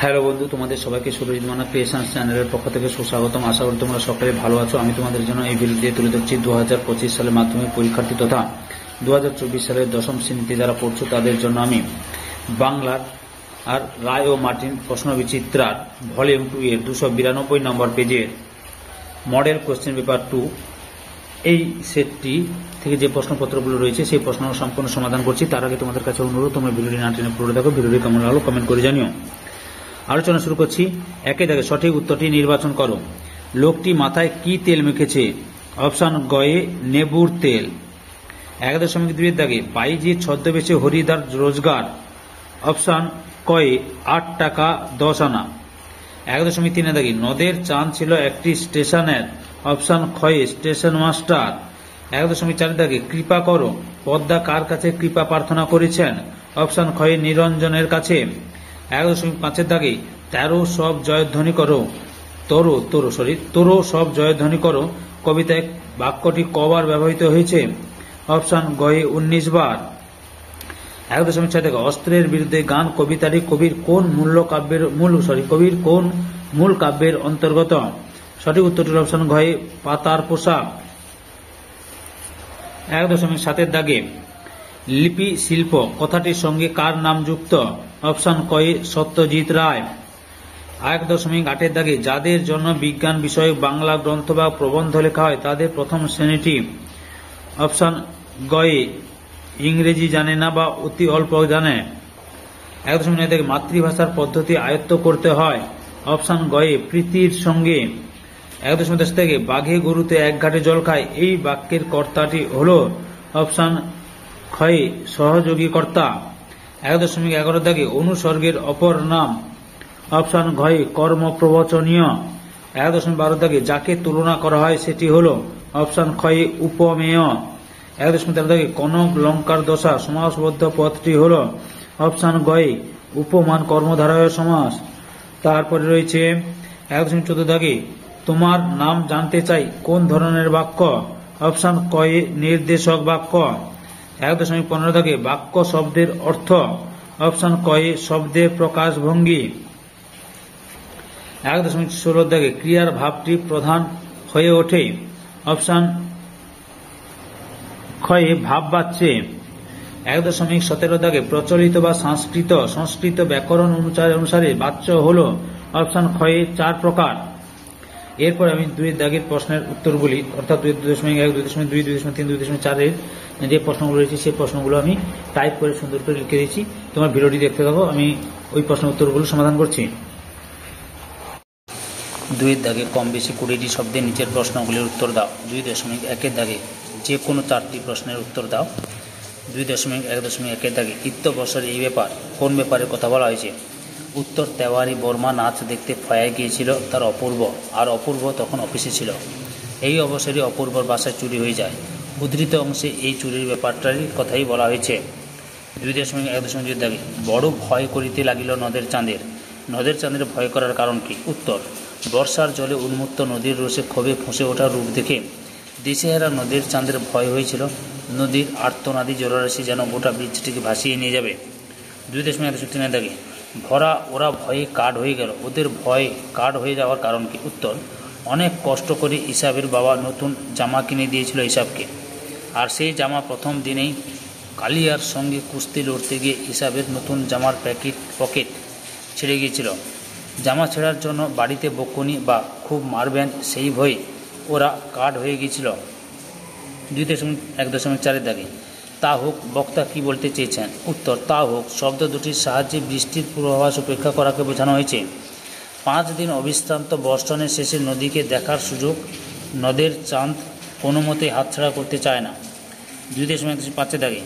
Hello বন্ধু, তোমাদের সবাইকে সুরজিৎ মানা ক্রিয়েশনস চ্যানেলের পক্ষ থেকে সুস্বাগতম। আশা করি তোমরা সকলে ভালো আছো। আমি তোমাদের জন্য এই ভিডিও দিয়ে তুলে ধরছি 2025 সালের মাধ্যমিক পরীক্ষার্থী তথা 2024 সালের দশম শ্রেণীতে যারা পড়ছো তাদের জন্য আমি বাংলার আর রায় ও মার্টিন প্রশ্নবিচিত্রার ভলিউম 2 এর 292 নম্বর পেজের মডেল কোশ্চেন পেপার 2 এই সেটটি থেকে যে প্রশ্নপত্রগুলো রয়েছে সেই প্রশ্ন সম্পূর্ণ সমাধান করছি। তার আগে তোমাদের কাছে অনুরোধ, তোমরা ভিডিওটি না টেনে পুরো দেখো। ভিডিওটি কেমন লাগলো কমেন্ট করে জানিও। আলোচনা শুরু করছি। একে দাগে সঠিক উত্তরটি নির্বাচন করো। লোকটি মাথায় কি তেল মেখেছে? অপশন গয়ে নেবুর তেল। 1.2 দাগে বাইজি ছদ্মবেশে হরিদার রোজগার। অপশন কয়ে 8 টাকা 10 আনা। 1.3 দাগে নদের চাঁদ ছিল একটি স্টেশনের। Option খয়ে station master. 1.4 দাগে কৃপা করো পদ্মা কার কাছে কৃপা প্রার্থনা করেছেন? অপশন খয়ে নিরঞ্জনের কাছে। 1.5 দাগে তেরো সব জয়ধ্বনি করো তোরো সব জয়ধ্বনি করো কবিতায় বাক্যটি কবার ব্যবহৃত হয়েছে? অপশন গয়ে 19 বার। 1.6 দাগে অস্ত্রের বিরুদ্ধে গান কবিতাটি কবির কোন মূল কাব্যের অন্তর্গত? সঠিক উত্তরটি অপশন গয়ে পাতার পোশাক। 1.7 দাগে লিপি শিল্প কথাটির সঙ্গে কার নাম যুক্ত? অপশন কয়ে সত্যজিৎ রায়। 1.8 দাগে যাদের জন্য বিজ্ঞান বিষয়ক বাংলা গ্রন্থ বা প্রবন্ধ লেখা হয় তাদের প্রথম শ্রেণীটি? অপশন গয়ে ইংরেজি জানে না বা অতি অল্প জানে। 1.9 দাগে মাতৃভাষার পদ্ধতি আয়ত্ত করতে হয়। অপশন গয়ে প্রীতির সঙ্গে। 1.10 থেকে বাঘে গরুতে এক ঘাটে জল খায় এই বাক্যের কর্তাটি হল? অপশন ক্ষয়ে সহযোগী কর্তা। 1.11 দাগে অনুসর্গের অপর নাম। অপশন ঘয়ে কর্ম প্রবচনীয়। 1.12 দাগে যাকে তুলনা করা হয় সেটি হল? অপশন ক্ষয়ে উপমেয়। 1.13 দাগে কনক লঙ্কার দশা সমাসবদ্ধ পদটি হল? অপশন গয়ে উপমান কর্মধারয় সমাস। তারপরে রয়েছে 1.14 দাগে তোমার নাম জানতে চাই কোন ধরনের বাক্য? অপশন কয়ে নির্দেশক বাক্য। 1.15 দাগে বাক্য শব্দের অর্থ। অপশন কয়ে শব্দের প্রকাশ ভঙ্গি। 1.16 দাগে ক্রিয়ার ভাবটি প্রধান হয়ে ওঠে। অপশন ক্ষয়ে ভাব বাচ্চে। 1.17 দাগে প্রচলিত বা সংস্কৃত ব্যাকরণ অনুসারে বাচ্য হল? অপশন ক্ষয়ে 4 প্রকার। এরপর আমি 2 দাগের প্রশ্নের উত্তর বলি, অর্থাৎ 2.1, 2.2, 2.3, 2.4 এর যে প্রশ্নগুলো রয়েছে সেই প্রশ্নগুলো আমি টাইপ করে সুন্দর করে লিখে দিয়েছি। তোমার ভিডিওটি দেখতে থাকো, আমি ওই প্রশ্নের উত্তরগুলো সমাধান করছি। 2 দাগে কম বেশি 20টি শব্দের নিচের প্রশ্নগুলির উত্তর দাও। 2.1 দাগে যে কোনো 4টি প্রশ্নের উত্তর দাও। 2.1 দাগে ইত্যবসর এই ব্যাপার কোন ব্যাপারের কথা বলা হয়েছে? উত্তর তেওয়ারি বর্মা নাচ দেখতে ফয়ায় গিয়েছিল তার অপূর্ব, আর অপূর্ব তখন অফিসে ছিল। এই অবসরে অপূর্বর বাসায় চুরি হয়ে যায়। উদ্ধৃত অংশে এই চুরির ব্যাপারটারই কথাই বলা হয়েছে। 2.1 দাগে বড় ভয় করিতে লাগিল নদের চাঁদের ভয় করার কারণ কি? উত্তর বর্ষার জলে উন্মুক্ত নদীর রোষে ক্ষোভে ফুঁসে ওঠা রূপ দেখে দিশেহারা নদের চাঁদের ভয় হয়েছিল। নদীর আর্তনাদি জলরাশি যেন গোটা বৃক্ষটিকে ভাসিয়ে নিয়ে যাবে। 2.1 দাগে ওরা ভয়ে কাঠ হয়ে গেল, ওদের ভয় কাঠ হয়ে যাওয়ার কারণ কি? উত্তর অনেক কষ্ট করে ইসাবের বাবা নতুন জামা কিনে দিয়েছিল ইসাবকে, আর সেই জামা প্রথম দিনেই কালিয়ার সঙ্গে কুস্তি লড়তে গিয়ে ইসাবের নতুন জামার পকেট ছিঁড়ে গিয়েছিল। জামা ছেঁড়ার জন্য বাড়িতে বকুনি বা খুব মারবেন সেই ভয়ে ওরা কাঠ হয়ে গিয়েছিল। 2.1 দাগে তা হোক বক্তা কি বলতে চেয়েছেন? উত্তর তা হোক শব্দ দুটির সাহায্যে বৃষ্টির পূর্বাভাস উপেক্ষা করাকে বোঝানো হয়েছে। 5 দিন অবিশ্রান্ত বর্ষণের শেষে নদীকে দেখার সুযোগ নদের চাঁদ কোনো মতেই হাতছাড়া করতে চায় না। 2.5 দাগে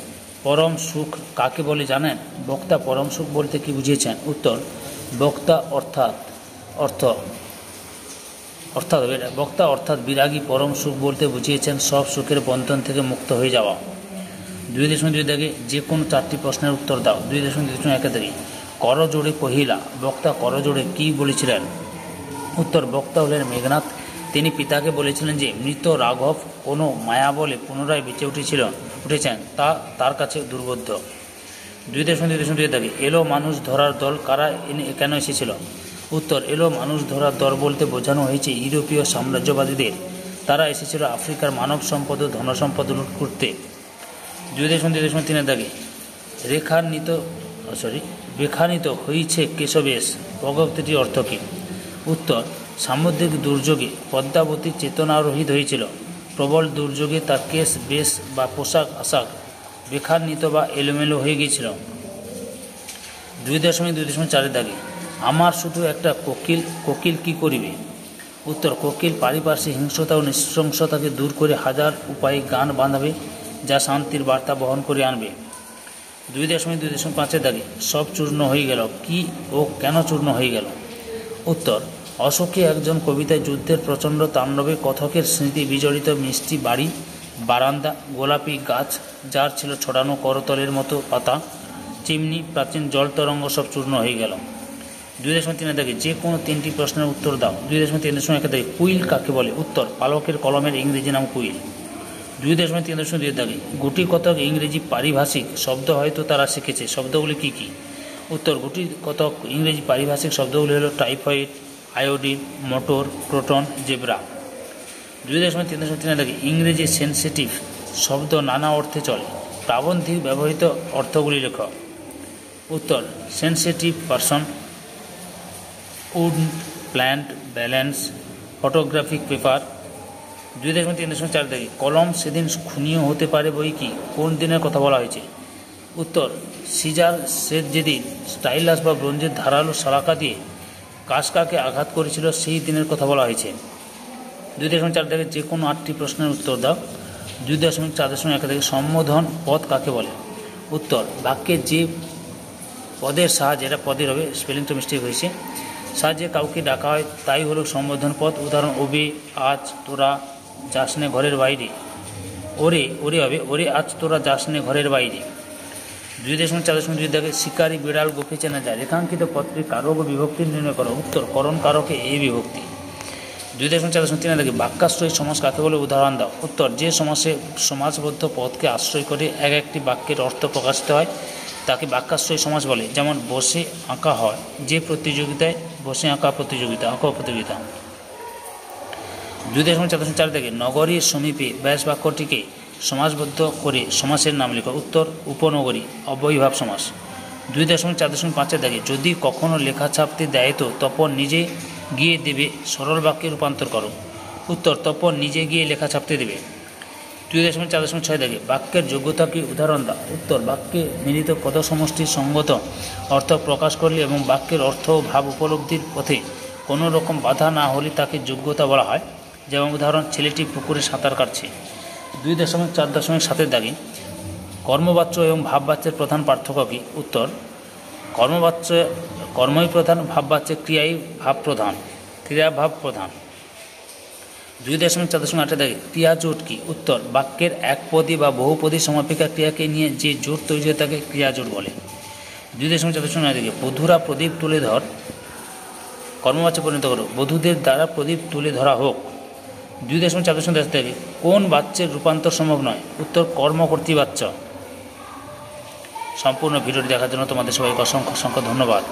পরম সুখ কাকে বলে জানেন? বক্তা পরম সুখ বলতে কি বুঝিয়েছেন? উত্তর বক্তা অর্থাৎ বিরাগী পরম সুখ বলতে বুঝিয়েছেন সব সুখের বন্ধন থেকে মুক্ত হয়ে যাওয়া। 2.2 দাগে যে কোনো 4টি প্রশ্নের উত্তর দাও। 2.1 দাগে করজোড়ে কহিলা বক্তা করজোড়ে কি বলেছিলেন? উত্তর বক্তা হলেন মেঘনাথ। তিনি পিতাকে বলেছিলেন যে মৃত রাঘব কোনো মায়া বলে পুনরায় বেঁচে উঠেছেন, তা তার কাছে দুর্বোধ্য। 2.2 থাকে এলো মানুষ ধরার দল কারা কেন এসেছিল? উত্তর, এলো মানুষ ধরার দল বলতে বোঝানো হয়েছে ইউরোপীয় সাম্রাজ্যবাদীদের। তারা এসেছিল আফ্রিকার মানব সম্পদ ও ধনসম্পদ লুট করতে। 2.3 থাকে রেখান্বিত হয়েছে কেশবেশ ভগবতীটির অর্থ কী? উত্তর, সামুদ্রিক দুর্যোগে পদ্মাবতী চেতনারহিত হয়েছিল। প্রবল দুর্যোগে তার কেশ বেশ বা পোশাক আশাক রেখান্বিত বা এলোমেলো হয়ে গিয়েছিল। 2.2 থাকে আমার শুধু একটা কোকিল কি করিবে? উত্তর, কোকিল পারিপার্শ্বিক হিংস্রতা ও নৃশংসতাকে দূর করে হাজার উপায়ে গান বাঁধাবে যা শান্তির বার্তা বহন করে আনবে। 2.2 থাকে সব চূর্ণ হয়ে গেল, কি ও কেন চূর্ণ হয়ে গেল? উত্তর, অশোকে একজন কবিতায় যুদ্ধের প্রচণ্ড তাণ্ডবে কথকের স্মৃতি বিজড়িত মিষ্টি বাড়ি, বারান্দা, গোলাপি গাছ যার ছিল ছড়ানো করতলের মতো পাতা, চিমনি, প্রাচীন জল তরঙ্গ সব চূর্ণ হয়ে গেল। 2.3 থাকে যে কোনো 3টি প্রশ্নের উত্তর দাও। 2.3 থাকে কুইল কাকে বলে? উত্তর, পালকের কলমের ইংরেজি নাম কুইল। 2.3 থাকে গুটি কতক ইংরেজি পারিভাষিক শব্দ হয়তো তারা শিখেছে, শব্দগুলি কী কী? উত্তর, গুটি কতক ইংরেজি পারিভাষিক শব্দগুলি হলো typhoid, iodine, motor, croton, zebra. 2.3 থাকে ইংরেজি সেন্সিটিভ শব্দ নানা অর্থে চলে, প্রাবন্ধিক ব্যবহৃত অর্থগুলি লেখ। উত্তর, sensitive person, wood, plant, balance, photographic paper. 2.3 থাকে কলম সেদিন খুনিও হতে পারে বই কি? কোন দিনের কথা বলা হয়েছে? উত্তর, সিজার যেদিন স্টাইলাস বা ব্রোঞ্জের ধারালো শলাকা দিয়ে কাসকাকে আঘাত করেছিল সেই দিনের কথা বলা হয়েছে। 2.4 থেকে যে কোনো 8টি প্রশ্নের উত্তর দাও। 2.4 থেকে সম্বোধন পদ কাকে বলে? উত্তর, বাক্যে যে পদের সাহায্যে, এটা পদের হবে, স্পেলিংটা মিস্টেক হয়েছে, সাহায্যে কাউকে ডাকা হয় তাই হলো সম্বোধন পদ। উদাহরণ, ওবে, আজ তোরা যাস নে ঘরের বাইরে। ওরে হবে, ওরে আজ তোরা যাস নে ঘরের বাইরে। 2.4 থেকে শিকারি বিড়াল গোপে চেনা যায়। রেখাঙ্কিত পত্রে কারক ও বিভক্তি নির্ণয় করো। উত্তর, করণ কারকে এ বিভক্তি। 2.4 থেকে বাক্যাশ্রয়ী সমাস কাকে বলে? উদাহরণ দাও। উত্তর, যে সমাসবদ্ধ পদকে আশ্রয় করে একটি বাক্যের অর্থ প্রকাশিত হয় তাকে বাক্যাশ্রয়ী সমাস বলে। যেমন বসে আঁকা হয় যে প্রতিযোগিতায়, বসে আঁকা প্রতিযোগিতা। 2.4 থেকে নগরীর সমীপে ব্যাস বাক্যটিকে সমাসবদ্ধ করে সমাসের নাম লেখো। উত্তর, উপনগরী, অব্যয়ীভাব সমাস। 2.4 থেকে যদি কখনো লেখা ছাপতে দেয় তো তপন নিজে গিয়ে দেবে সরল বাক্যে রূপান্তর করো। উত্তর, তপন নিজে গিয়ে লেখা ছাপতে দেবে। 2.4 থেকে বাক্যের যোগ্যতা কি? উদাহরণ দাও। উত্তর, বাক্যে মিলিত পদ সমষ্টির সঙ্গত অর্থ প্রকাশ করলে এবং বাক্যের অর্থ ও ভাব উপলব্ধির পথে কোনো রকম বাধা না হলে তাকে যোগ্যতা বলা হয়। যেমন উদাহরণ, ছেলেটি পুকুরে সাঁতার কাটছে। 2.4 দাগে কর্মবাচ্য এবং ভাববাচ্যের প্রধান পার্থক্য কী? উত্তর, কর্মই প্রধান, ভাববাচ্যে ক্রিয়াই ভাব প্রধান, ক্রিয়া ভাব প্রধান। 2.4 দাগে ক্রিয়া জোট কি? উত্তর, বাক্যের একপদী বা বহুপদী সমাপিকা ক্রিয়াকে নিয়ে যে জোট তৈরি হয় তাকে ক্রিয়া জোট বলে। 2.4 দাগে বধূরা প্রদীপ তুলে ধর কর্মবাচ্যে পরিণত করো। বধূদের দ্বারা প্রদীপ তুলে ধরা হোক। 2.4 থেকে কোন বাচ্যের রূপান্তর সম্ভব নয়? উত্তর, কর্মকর্তী বাচ্য। সম্পূর্ণ ভিডিওটি দেখার জন্য তোমাদের সবাইকে অসংখ্য ধন্যবাদ।